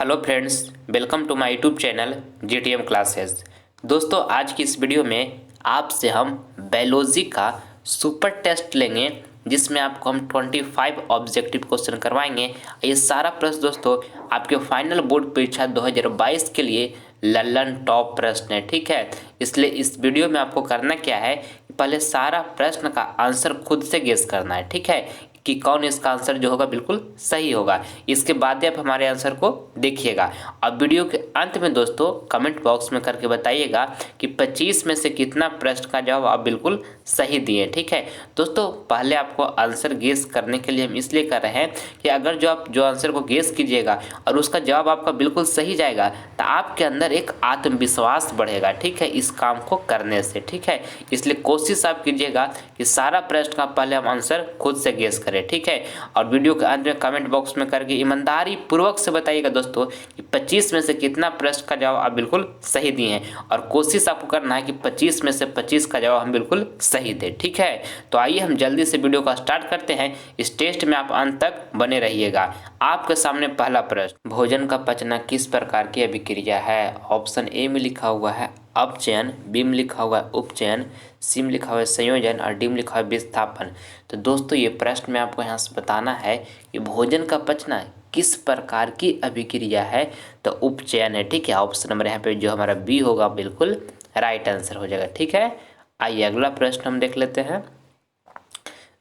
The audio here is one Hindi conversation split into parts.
Hello friends, welcome to my YouTube channel GTM classes. दोस्तों, आज की इस वीडियो में आपसे हम बायोलॉजी का सुपर टेस्ट लेंगे, जिसमें आपको हम 25 ऑब्जेक्टिव क्वेश्चन करवाएंगे। ये सारा प्रश्न दोस्तों आपके फाइनल बोर्ड परीक्षा 2022 के लिए लल्लन टॉप प्रश्न है, ठीक है। इसलिए इस वीडियो में आपको करना क्या है, पहले सारा प्रश्न का आंसर खुद से गेस करना है, ठीक है, कि कौन इसका आंसर जो होगा बिल्कुल सही होगा। इसके बाद ही आप हमारे आंसर को देखिएगा। और वीडियो के अंत में दोस्तों कमेंट बॉक्स में करके बताइएगा कि 25 में से कितना प्रश्न का जवाब आप बिल्कुल सही दिए, ठीक है। दोस्तों, पहले आपको आंसर गेस करने के लिए हम इसलिए कर रहे हैं कि अगर जो आंसर को गेस कीजिएगा और उसका जवाब आपका बिल्कुल सही जाएगा तो आपके अंदर एक आत्मविश्वास बढ़ेगा, ठीक है, इस काम को करने से, ठीक है। इसलिए कोशिश आप कीजिएगा कि सारा प्रश्न का पहले हम आंसर खुद से गेस करें, ठीक है। और वीडियो के अंत में कमेंट बॉक्स में करके ईमानदारी पूर्वक से बताइएगा दोस्तों कि 25 में से कितना प्रश्न का जवाब आप बिल्कुल सही दिए हैं, और कोशिश आपको करना है कि 25 में से 25 का जवाब हम बिल्कुल सही दें, ठीक है। तो आइए हम जल्दी से वीडियो का स्टार्ट करते हैं। इस टेस्ट में आप अंत तक बने रहिएगा। आपके सामने पहला प्रश्न, भोजन का पचना किस प्रकार की अभिक्रिया है? ऑप्शन ए में लिखा हुआ है अपचयन, बी में लिखा हुआ है उपचयन, सी में लिखा हुआ है संयोजन और डी में लिखा हुआ है विस्थापन। तो दोस्तों, ये प्रश्न में आपको यहाँ से बताना है कि भोजन का पचना किस प्रकार की अभिक्रिया है, तो उपचयन है, ठीक है। ऑप्शन नंबर यहाँ पे जो हमारा बी होगा बिल्कुल राइट आंसर हो जाएगा, ठीक है। आइए अगला प्रश्न हम देख लेते हैं।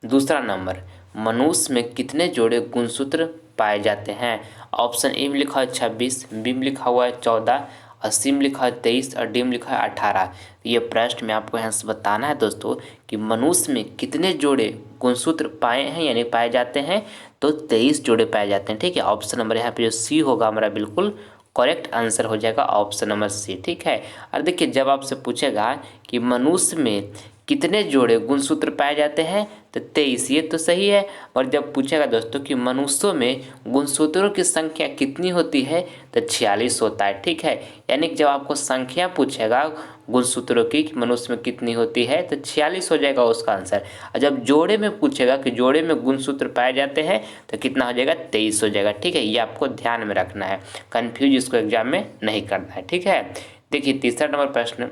दूसरा नंबर, मनुष्य में कितने जोड़े गुणसूत्र पाए जाते हैं? ऑप्शन ए में लिखा है 26, बी में लिखा हुआ है 14, और सी में लिखा है 23 और डी में लिखा है 18। ये प्रश्न में आपको यहाँ से बताना है दोस्तों कि मनुष्य में कितने जोड़े गुणसूत्र पाए हैं यानी पाए जाते हैं, तो 23 जोड़े पाए जाते हैं, ठीक है। ऑप्शन नंबर यहाँ पे जो सी होगा हमारा बिल्कुल करेक्ट आंसर हो जाएगा, ऑप्शन नंबर सी, ठीक है। और देखिए, जब आपसे पूछेगा कि मनुष्य में कितने जोड़े गुणसूत्र पाए जाते हैं, तो 23, ये तो सही है। और जब पूछेगा दोस्तों कि मनुष्यों में गुणसूत्रों की संख्या कितनी होती है, तो 46 होता है, ठीक है। यानी कि जब आपको संख्या पूछेगा गुणसूत्रों की कि मनुष्य में कितनी होती है, तो 46 हो जाएगा उसका आंसर। और जब जोड़े में पूछेगा कि जोड़े में गुणसूत्र पाए जाते हैं, तो कितना हो जाएगा, 23 हो जाएगा, ठीक है। ये आपको ध्यान में रखना है, कन्फ्यूज इसको एग्जाम में नहीं करना है, ठीक है। देखिए, तीसरा नंबर प्रश्न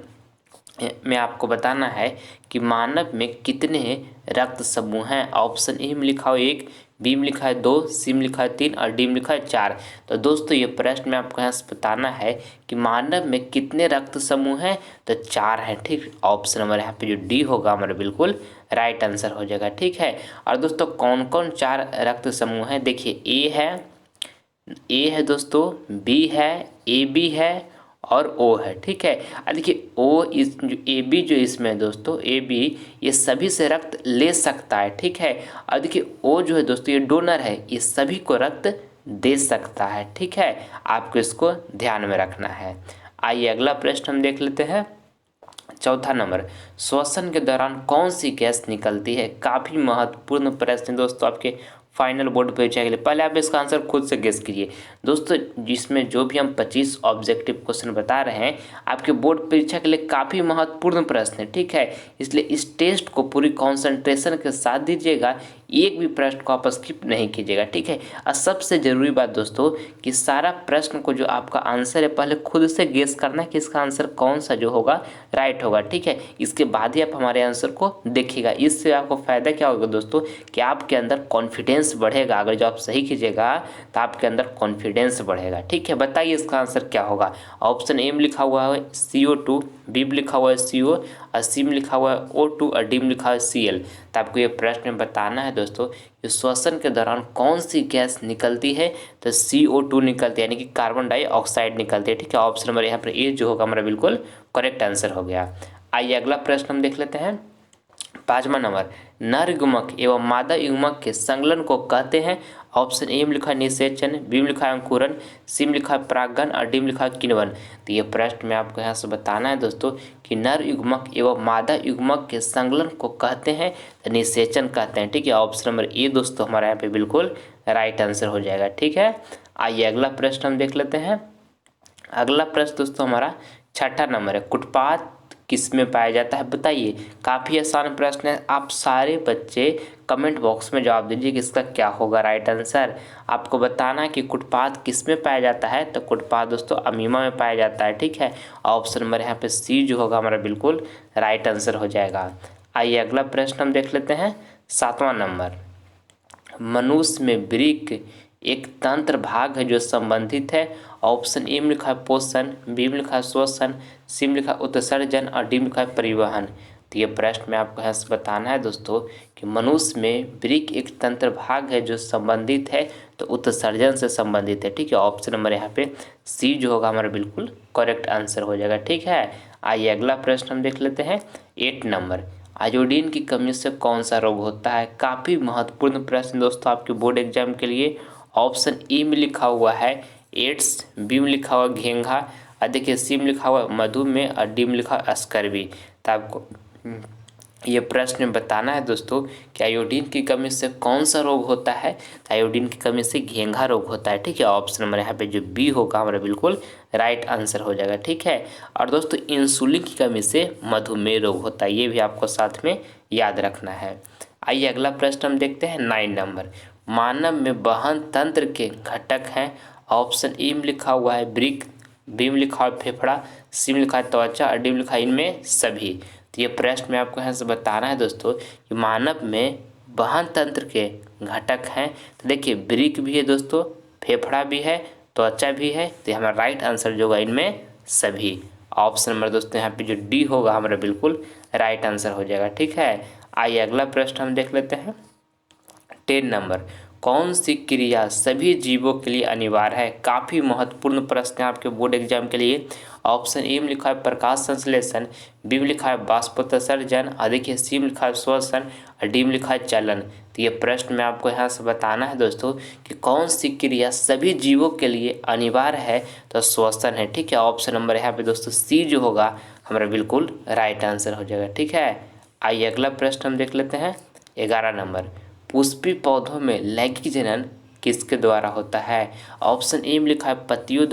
में आपको बताना है कि मानव में कितने रक्त समूह हैं? ऑप्शन ए में लिखा है 1, बी में लिखा है 2, सी में लिखा है 3 और डी में लिखा है 4। तो दोस्तों, ये प्रश्न में आपको यहाँ से बताना है कि मानव में कितने रक्त समूह हैं, तो 4 हैं, ठीक। ऑप्शन नंबर यहाँ पे जो डी होगा हमारा बिल्कुल राइट आंसर हो जाएगा, ठीक है। और दोस्तों, कौन कौन 4 रक्त समूह हैं? देखिए, ए है दोस्तों, बी है, ए बी है और ओ है, ठीक है। अब देखिए, ओ इस जो ए बी जो इसमें है दोस्तों, ए बी ये सभी से रक्त ले सकता है, ठीक है। और देखिए, ओ जो है दोस्तों ये डोनर है, ये सभी को रक्त दे सकता है, ठीक है। आपको इसको ध्यान में रखना है। आइए अगला प्रश्न हम देख लेते हैं। चौथा नंबर, श्वसन के दौरान कौन सी गैस निकलती है? काफ़ी महत्वपूर्ण प्रश्न दोस्तों आपके फाइनल बोर्ड परीक्षा के लिए। पहले आप इसका आंसर खुद से गेस कीजिए दोस्तों। जिसमें जो भी हम 25 ऑब्जेक्टिव क्वेश्चन बता रहे हैं, आपके बोर्ड परीक्षा के लिए काफ़ी महत्वपूर्ण प्रश्न है, ठीक है। इसलिए इस टेस्ट को पूरी कॉन्सेंट्रेशन के साथ दीजिएगा, एक भी प्रश्न को आप स्किप नहीं कीजिएगा, ठीक है। और सबसे ज़रूरी बात दोस्तों कि सारा प्रश्न को जो आपका आंसर है पहले खुद से गेस करना है कि इसका आंसर कौन सा जो होगा राइट होगा, ठीक है। इसके बाद ही आप हमारे आंसर को देखिएगा। इससे आपको फ़ायदा क्या होगा दोस्तों कि आपके अंदर कॉन्फिडेंस बढ़ेगा। अगर जो आप सही कीजिएगा तो आपके अंदर कॉन्फिडेंस बढ़ेगा, ठीक है। बताइए इसका आंसर क्या होगा। ऑप्शन ए में लिखा हुआ है CO2, बी में लिखा हुआ है CO और सी में लिखा हुआ है O2 और डी में लिखा है Cl। तो आपको ये प्रश्न में बताना है दोस्तों कि श्वसन के दौरान कौन सी गैस निकलती है, तो CO2 निकलती है, यानी कि कार्बन डाइऑक्साइड निकलती है, ठीक है। ऑप्शन नंबर यहाँ पर ए जो होगा हमारा बिल्कुल करेक्ट आंसर हो गया। आइए अगला प्रश्न हम देख लेते हैं। पाँचवा नंबर, नर युग्मक एवं मादा युग्मक के संलग्न को कहते हैं? ऑप्शन ए में लिखा है निषेचन, बी में लिखा है अंकुरन, सी में लिखा है परागन और डी में लिखा है किण्वन। तो ये प्रश्न में आपको यहाँ से बताना है दोस्तों कि नर युग्मक एवं मादा युग्मक के संलग्न को कहते हैं, तो निषेचन कहते हैं, ठीक है। ऑप्शन नंबर ए दोस्तों हमारा यहाँ पे बिल्कुल राइट आंसर हो जाएगा, ठीक है। आइए अगला प्रश्न हम देख लेते हैं। अगला प्रश्न दोस्तों हमारा छठा नंबर है, कुटपाद किस में पाया जाता है, बताइए। काफ़ी आसान प्रश्न है, आप सारे बच्चे कमेंट बॉक्स में जवाब दीजिए कि इसका क्या होगा राइट आंसर। आपको बताना है कि कुटपाथ किस में पाया जाता है, तो कुटपाथ दोस्तों अमीमा में पाया जाता है, ठीक है। ऑप्शन नंबर यहाँ पे सी जो होगा हमारा बिल्कुल राइट आंसर हो जाएगा। आइए अगला प्रश्न हम देख लेते हैं, 7वां नंबर। मनुष्य में वृक्क एक तंत्र भाग है जो संबंधित है। ऑप्शन ए में लिखा है पोषण, बी में लिखा है श्वसन, सी में लिखा है उत्सर्जन और डी में लिखा है परिवहन। तो ये प्रश्न में आपको यहाँ से बताना है दोस्तों कि मनुष्य में वृक्क एक तंत्र भाग है जो संबंधित है, तो उत्सर्जन से संबंधित है, ठीक है। ऑप्शन नंबर यहाँ पे सी जो होगा हमारा बिल्कुल करेक्ट आंसर हो जाएगा, ठीक है। आइए अगला प्रश्न हम देख लेते हैं, 8 नंबर। आयोडीन की कमी से कौन सा रोग होता है? काफ़ी महत्वपूर्ण प्रश्न दोस्तों आपके बोर्ड एग्जाम के लिए। ऑप्शन ए में लिखा हुआ है एड्स, बी में लिखा हुआ घेंघा, और देखिए सी में लिखा हुआ मधुमेह और डी में लिखा हुआ स्कर्वी। तो आपको ये प्रश्न में बताना है दोस्तों कि आयोडीन की कमी से कौन सा रोग होता है। तो आयोडीन की कमी से घेंघा रोग होता है, ठीक है। ऑप्शन नंबर यहाँ पे जो बी होगा हमारा बिल्कुल राइट आंसर हो जाएगा, ठीक है। और दोस्तों इंसुलिन की कमी से मधुमेह रोग होता है, ये भी आपको साथ में याद रखना है। आइए अगला प्रश्न हम देखते हैं, 9 नंबर। मानव में वहन तंत्र के घटक हैं। ऑप्शन ए में लिखा हुआ है वृक्क, बी में लिखा हुआ है फेफड़ा, सी में लिखा है त्वचा और डी में लिखा है इनमें सभी। तो ये प्रश्न में आपको यहाँ से बताना है दोस्तों कि मानव में वहन तंत्र के घटक हैं। तो देखिए वृक्क भी है दोस्तों, फेफड़ा भी है, त्वचा भी है, तो हमारा राइट आंसर जो होगा इनमें सभी। ऑप्शन नंबर दोस्तों यहाँ पे जो डी होगा हमारा बिल्कुल राइट आंसर हो जाएगा, ठीक है। आइए अगला प्रश्न हम देख लेते हैं, 10 नंबर। कौन सी क्रिया सभी जीवों के लिए अनिवार्य है? काफ़ी महत्वपूर्ण प्रश्न है आपके बोर्ड एग्जाम के लिए। ऑप्शन ए में लिखा है प्रकाश संश्लेषण, बी में लिखा है बाष्पोत्सर्जन, और देखिए सी में लिखा है श्वसन और डी में लिखा है चलन। तो ये प्रश्न में आपको यहाँ से बताना है दोस्तों कि कौन सी क्रिया सभी जीवों के लिए अनिवार्य है, तो श्वसन है, ठीक है। ऑप्शन नंबर यहाँ पे दोस्तों सी जो होगा हमारा बिल्कुल राइट आंसर हो जाएगा, ठीक है। आइए अगला प्रश्न हम देख लेते हैं, 11 नंबर। पुष्पी पौधों में लैंगिक जनन किसके द्वारा होता है? ऑप्शन ए में लिखा है पत्तियों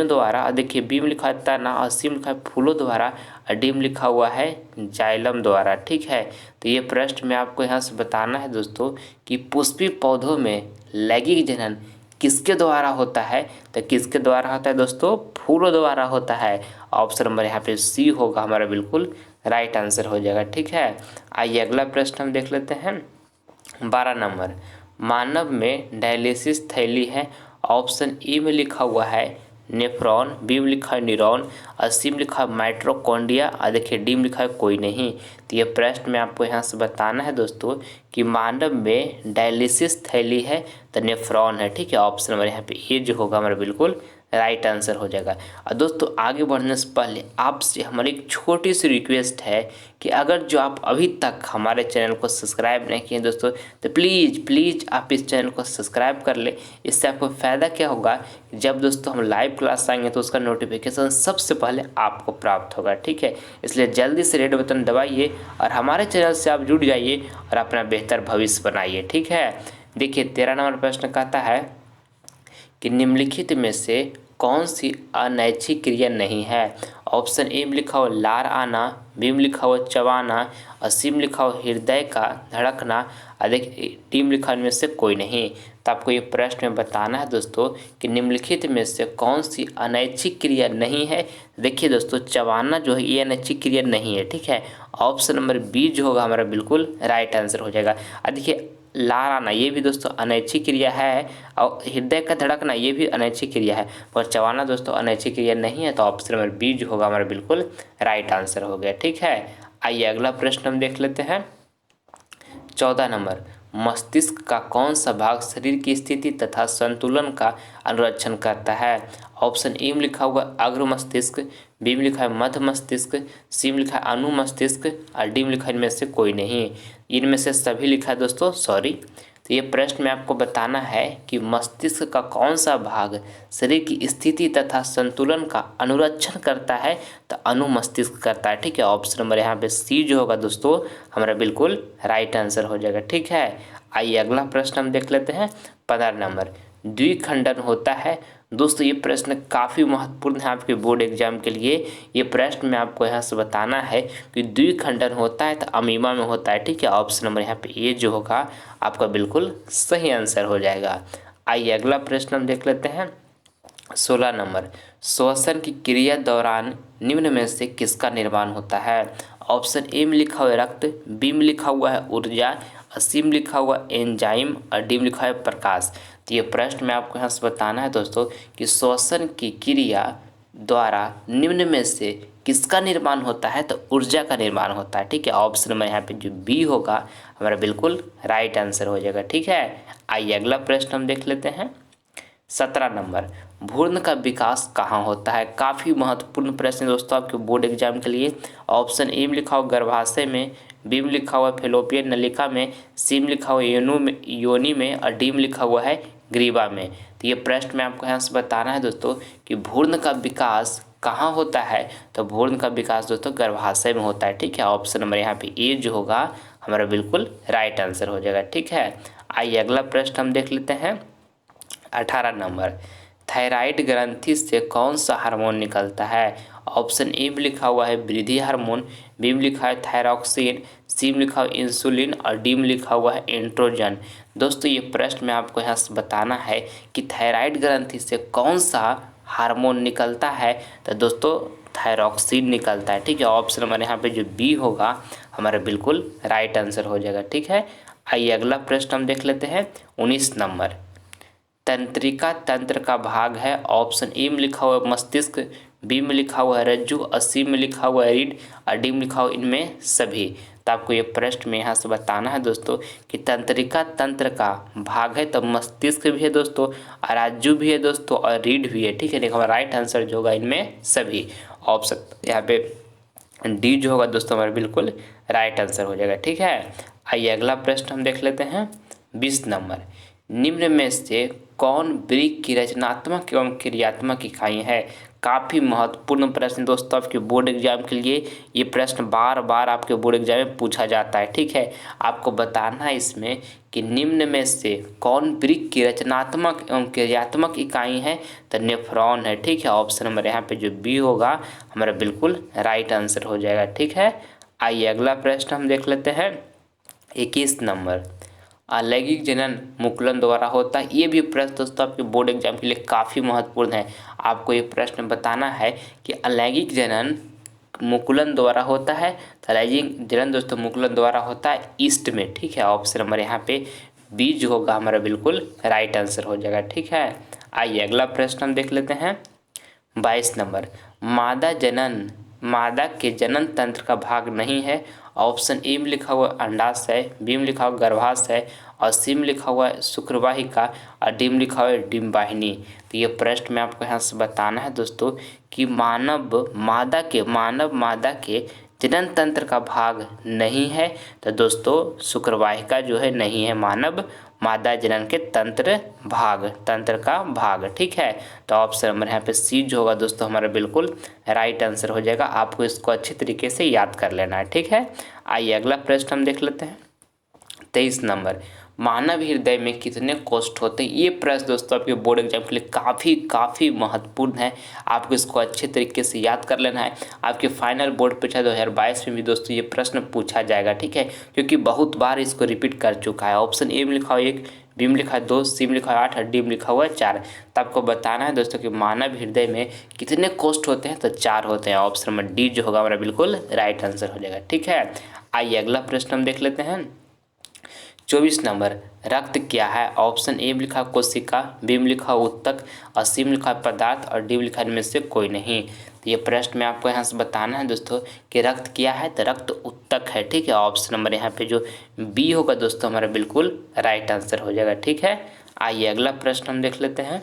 द्वारा, देखिए बी में लिखा है तना, और सी में लिखा है फूलों द्वारा, और डी में लिखा हुआ है जाइलम द्वारा, ठीक है। तो ये प्रश्न में आपको यहाँ से बताना है दोस्तों कि पुष्पी पौधों में लैंगिक जनन किसके द्वारा होता है? तो किसके द्वारा होता है दोस्तों? फूलों द्वारा होता है। ऑप्शन नंबर यहाँ पे सी होगा हमारा बिल्कुल राइट आंसर हो जाएगा, ठीक है। आइए अगला प्रश्न हम देख लेते हैं, 12 नंबर। मानव में डायलिसिस थैली है। ऑप्शन ए में लिखा हुआ है नेफ्रॉन, बी में लिखा है न्यूरॉन, और सी में लिखा है माइटोकॉन्ड्रिया, और देखिए डी में लिखा है कोई नहीं। तो ये प्रश्न में आपको यहाँ से बताना है दोस्तों कि मानव में डायलिसिस थैली है तो नेफ्रॉन है, ठीक है। ऑप्शन नंबर यहाँ पे ए जो होगा हमारा बिल्कुल राइट आंसर हो जाएगा। और दोस्तों आगे बढ़ने से पहले आपसे हमारी एक छोटी सी रिक्वेस्ट है कि अगर जो आप अभी तक हमारे चैनल को सब्सक्राइब नहीं किए दोस्तों, तो प्लीज़ आप इस चैनल को सब्सक्राइब कर ले। इससे आपको फ़ायदा क्या होगा, जब दोस्तों हम लाइव क्लास आएंगे तो उसका नोटिफिकेशन सबसे पहले आपको प्राप्त होगा, ठीक है। इसलिए जल्दी से रेड बटन दबाइए और हमारे चैनल से आप जुड़ जाइए और अपना बेहतर भविष्य बनाइए, ठीक है। देखिए 13 नंबर प्रश्न कहता है कि निम्नलिखित में से कौन सी अनैच्छिक क्रिया नहीं है? ऑप्शन ए में लिखा हुआ लार आना, बी में लिखा हुआ चबाना, और सी में लिखा हुआ हृदय का धड़कना, और देखिए डी में लिखा इनमें से कोई नहीं। तो आपको ये प्रश्न में बताना है दोस्तों कि निम्नलिखित में से कौन सी अनैच्छिक क्रिया नहीं है। देखिए दोस्तों चबाना जो है ये अनैच्छिक क्रिया नहीं है, ठीक है। ऑप्शन नंबर बी जो होगा हमारा बिल्कुल राइट आंसर हो जाएगा। और देखिए लार आना ये भी दोस्तों अनैच्छिक क्रिया है, और हृदय का धड़कना ये भी अनैच्छिक क्रिया है, पर चबाना दोस्तों अनैच्छिक क्रिया नहीं है। तो ऑप्शन नंबर बी जो होगा हमारा बिल्कुल राइट आंसर हो गया, ठीक है। आइए अगला प्रश्न हम देख लेते हैं, 14 नंबर। मस्तिष्क का कौन सा भाग शरीर की स्थिति तथा संतुलन का अनुरक्षण करता है? ऑप्शन ए में लिखा हुआ अग्र मस्तिष्क, बी में लिखा है मध्य मस्तिष्क, सी में लिखा है अनु मस्तिष्क, और डी में लिखा है इनमें से कोई नहीं। इनमें से सभी लिखा है दोस्तों, सॉरी। तो ये प्रश्न में आपको बताना है कि मस्तिष्क का कौन सा भाग शरीर की स्थिति तथा संतुलन का अनुरक्षण करता है? तो अनु मस्तिष्क करता है, ठीक है। ऑप्शन नंबर यहाँ पे सी जो होगा दोस्तों हमारा बिल्कुल राइट आंसर हो जाएगा, ठीक है। आइए अगला प्रश्न हम देख लेते हैं, 15 नंबर। द्विखंडन होता है दोस्तों ये प्रश्न काफ़ी महत्वपूर्ण है आपके बोर्ड एग्जाम के लिए। ये प्रश्न में आपको यहाँ से बताना है कि द्विखंडन होता है तो अमीमा में होता है, ठीक है। ऑप्शन नंबर यहाँ पे ए जो होगा आपका बिल्कुल सही आंसर हो जाएगा। आइए अगला प्रश्न हम देख लेते हैं। 16 नंबर, श्वसन की क्रिया दौरान निम्न में से किसका निर्माण होता है? ऑप्शन ए में लिखा हुआ है रक्त, बी में लिखा हुआ है ऊर्जा, सी में लिखा हुआ एंजाइम और डी में लिखा है प्रकाश। तो ये प्रश्न में आपको यहाँ से बताना है दोस्तों कि श्वसन की क्रिया द्वारा निम्न में से किसका निर्माण होता है? तो ऊर्जा का निर्माण होता है, ठीक है। ऑप्शन में यहाँ पे जो बी होगा हमारा बिल्कुल राइट आंसर हो जाएगा, ठीक है। आइए अगला प्रश्न हम देख लेते हैं। 17 नंबर, भ्रूण का विकास कहाँ होता है? काफ़ी महत्वपूर्ण प्रश्न है दोस्तों आपके बोर्ड एग्जाम के लिए। ऑप्शन ए में लिखा हुआ गर्भाशय में, बी में लिखा हुआ फेलोपियन नलिका में, सी में लिखा हुआ योनि में और डी में लिखा हुआ है ग्रीवा में। तो ये प्रश्न में आपको यहाँ से बताना है दोस्तों कि भ्रूण का विकास कहाँ होता है? तो भ्रूण का विकास दोस्तों गर्भाशय में होता है, ठीक है। ऑप्शन नंबर यहाँ पे ए जो होगा हमारा बिल्कुल राइट आंसर हो जाएगा, ठीक है। आइए अगला प्रश्न हम देख लेते हैं। 18 नंबर, थायराइड ग्रंथि से कौन सा हार्मोन निकलता है? ऑप्शन ए में लिखा हुआ है वृद्धि हार्मोन, बी में लिखा है थायरॉक्सिन, सी में लिखा हुआ है इंसुलिन और डी में लिखा हुआ है एंड्रोजन। दोस्तों ये प्रश्न में आपको यहाँ से बताना है कि थायराइड ग्रंथि से कौन सा हार्मोन निकलता है? तो दोस्तों थायरॉक्सिन निकलता है, ठीक है। ऑप्शन नंबर यहाँ पे जो बी होगा हमारा बिल्कुल राइट आंसर हो जाएगा, ठीक है। आइए अगला प्रश्न हम देख लेते हैं। 19 नंबर, तंत्रिका तंत्र का भाग है। ऑप्शन ए में लिखा हुआ है मस्तिष्क, बी में लिखा हुआ है रज्जु और सी में लिखा हुआ है रीढ़ और डी में लिखा हुआ इनमें सभी। तो आपको ये प्रश्न में यहाँ से बताना है दोस्तों कि तंत्रिका तंत्र का भाग है तो मस्तिष्क भी है दोस्तों और रज्जु भी है दोस्तों और रीढ़ भी है, ठीक है। देखो हमारा राइट आंसर जो होगा इनमें सभी। ऑप्शन यहाँ पे डी जो होगा दोस्तों हमारा बिल्कुल राइट आंसर हो जाएगा, ठीक है। आइए अगला प्रश्न हम देख लेते हैं। 20 नंबर, निम्न में से कौन वृक्क की रचनात्मक एवं क्रियात्मक इकाई है? काफ़ी महत्वपूर्ण प्रश्न दोस्तों आपके बोर्ड एग्जाम के लिए। ये प्रश्न बार बार आपके बोर्ड एग्जाम में पूछा जाता है, ठीक है। आपको बताना है इसमें कि निम्न में से कौन वृक्क की रचनात्मक एवं क्रियात्मक इकाई है? तो नेफ्रॉन है, ठीक है। ऑप्शन नंबर यहाँ पे जो बी होगा हमारा बिल्कुल राइट आंसर हो जाएगा, ठीक है। आइए अगला प्रश्न हम देख लेते हैं। 21 नंबर, अलैंगिक जनन मुकुलन द्वारा होता है। ये भी प्रश्न दोस्तों आपके बोर्ड एग्जाम के लिए काफ़ी महत्वपूर्ण है। आपको ये प्रश्न बताना है कि अलैंगिक जनन मुकुलन द्वारा होता है। तो अलैंगिक जनन दोस्तों मुकुलन द्वारा होता है ईस्ट में, ठीक है। ऑप्शन नंबर यहाँ पे बी जो होगा हमारा बिल्कुल राइट आंसर हो जाएगा, ठीक है। आइए अगला प्रश्न हम देख लेते हैं। 22 नंबर, मादा के जनन तंत्र का भाग नहीं है। ऑप्शन ए में लिखा हुआ अंडाशय, बी में लिखा हुआ गर्भाशय और सी में लिखा हुआ है शुक्रवाहिका और डी में लिखा हुआ है डिम्बाहिनी। तो ये प्रश्न में आपको यहाँ से बताना है दोस्तों कि मानव मादा के जनन तंत्र का भाग नहीं है। तो दोस्तों शुक्रवाहिका जो है नहीं है मानव मादा जनन के तंत्र का भाग, ठीक है। तो ऑप्शन नंबर यहाँ पे सी जो होगा दोस्तों हमारा बिल्कुल राइट आंसर हो जाएगा। आपको इसको अच्छी तरीके से याद कर लेना है, ठीक है। आइए अगला प्रश्न हम देख लेते हैं। 23 नंबर, मानव हृदय में कितने कोष्ठ होते हैं? ये प्रश्न दोस्तों आपके बोर्ड एग्जाम के लिए काफ़ी महत्वपूर्ण है। आपको इसको अच्छे तरीके से याद कर लेना है। आपके फाइनल बोर्ड परीक्षा 2022 में भी दोस्तों ये प्रश्न पूछा जाएगा, ठीक है, क्योंकि बहुत बार इसको रिपीट कर चुका है। ऑप्शन ए में लिखा हुआ 1, बी में लिखा है 2, सी में लिखा है 8 और डी में लिखा हुआ है 4। तो आपको बताना है दोस्तों कि मानव हृदय में कितने कोष्ठ होते हैं? तो 4 होते हैं। ऑप्शन नंबर डी जो होगा हमारा बिल्कुल राइट आंसर हो जाएगा, ठीक है। आइए अगला प्रश्न हम देख लेते हैं। 24 नंबर, रक्त क्या है? ऑप्शन ए में लिखा कोशिका, बी में लिखा उत्तक और सी में लिखा पदार्थ और डी में लिखा इनमें से कोई नहीं। तो ये प्रश्न में आपको यहाँ से बताना है दोस्तों कि रक्त क्या है? तो रक्त उत्तक है, ठीक है। ऑप्शन नंबर यहाँ पे जो बी होगा दोस्तों हमारा बिल्कुल राइट आंसर हो जाएगा, ठीक है। आइए अगला प्रश्न हम देख लेते हैं।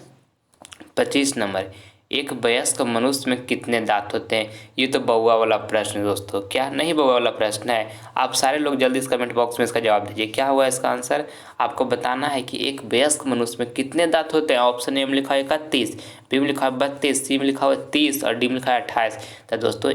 25 नंबर, एक वयस्क मनुष्य में कितने दांत होते हैं? ये तो बउआ वाला प्रश्न है दोस्तों। क्या नहीं बउआ वाला प्रश्न है? आप सारे लोग जल्दी इस कमेंट बॉक्स में इसका जवाब दीजिए। क्या हुआ इसका आंसर? आपको बताना है कि एक वयस्क मनुष्य में कितने दांत होते हैं। ऑप्शन ए में लिखा है 31, बी में लिखा है 32, सी में लिखा हुआ है 30 और डी में लिखा है 28। तो दोस्तों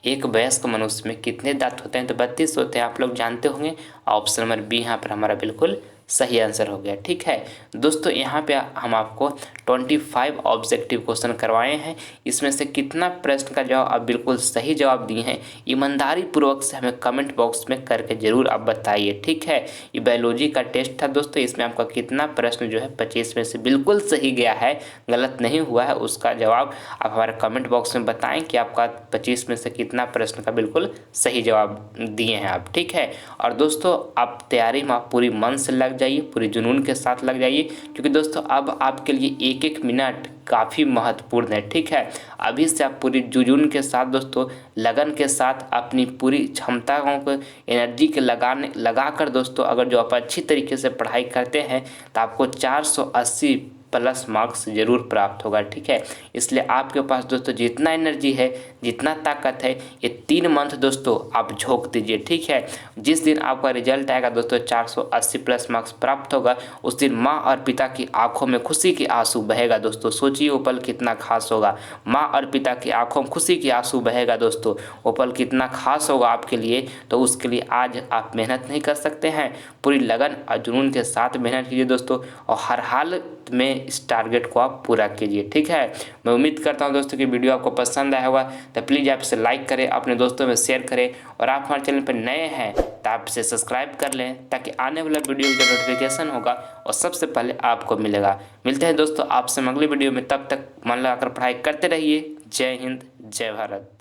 एक वयस्क मनुष्य में कितने दांत होते हैं? तो 32 होते हैं, आप लोग जानते होंगे। ऑप्शन नंबर बी यहाँ पर हमारा बिल्कुल सही आंसर हो गया। ठीक है दोस्तों, यहाँ पे हम आपको 25 ऑब्जेक्टिव क्वेश्चन करवाए हैं। इसमें से कितना प्रश्न का जवाब आप बिल्कुल सही जवाब दिए हैं, ईमानदारी पूर्वक से हमें कमेंट बॉक्स में करके ज़रूर आप बताइए। ठीक है, ये बायोलॉजी का टेस्ट था दोस्तों, इसमें आपका कितना प्रश्न जो है 25 में से बिल्कुल सही गया है, गलत नहीं हुआ है, उसका जवाब आप हमारे कमेंट बॉक्स में बताएं कि आपका 25 में से कितना प्रश्न का बिल्कुल सही जवाब दिए हैं आप। ठीक है, और दोस्तों आप तैयारी में आप पूरी मन से लग जाइए, पूरी जुनून के साथ लग जाइए, क्योंकि दोस्तों अब आपके लिए एक एक मिनट काफ़ी महत्वपूर्ण है। ठीक है, अभी से आप पूरी जुनून के साथ दोस्तों, लगन के साथ अपनी पूरी क्षमताओं को एनर्जी के लगाकर दोस्तों, अगर जो आप अच्छी तरीके से पढ़ाई करते हैं तो आपको 480 प्लस मार्क्स जरूर प्राप्त होगा। ठीक है, इसलिए आपके पास दोस्तों जितना एनर्जी है, जितना ताकत है, ये 3 मंथ दोस्तों आप झोंक दीजिए। ठीक है, जिस दिन आपका रिजल्ट आएगा दोस्तों 480 प्लस मार्क्स प्राप्त होगा, उस दिन माँ और पिता की आंखों में खुशी की आंसू बहेगा दोस्तों। सोचिए वो पल कितना खास होगा, माँ और पिता की आंखों में खुशी की आंसू बहेगा दोस्तों, वो पल कितना खास होगा आपके लिए। तो उसके लिए आज आप मेहनत नहीं कर सकते हैं, पूरी लगन और जुनून के साथ मेहनत कीजिए दोस्तों, और हर हाल में इस टारगेट को आप पूरा कीजिए। ठीक है, मैं उम्मीद करता हूं दोस्तों कि वीडियो आपको पसंद आया होगा, तो प्लीज़ आप इसे लाइक करें, अपने दोस्तों में शेयर करें, और आप हमारे चैनल पर नए हैं तो आप इसे सब्सक्राइब कर लें, ताकि आने वाला वीडियो का नोटिफिकेशन होगा और सबसे पहले आपको मिलेगा। मिलते हैं दोस्तों आपसे अगली वीडियो में, तब तक मन लगाकर पढ़ाई करते रहिए। जय हिंद, जय भारत।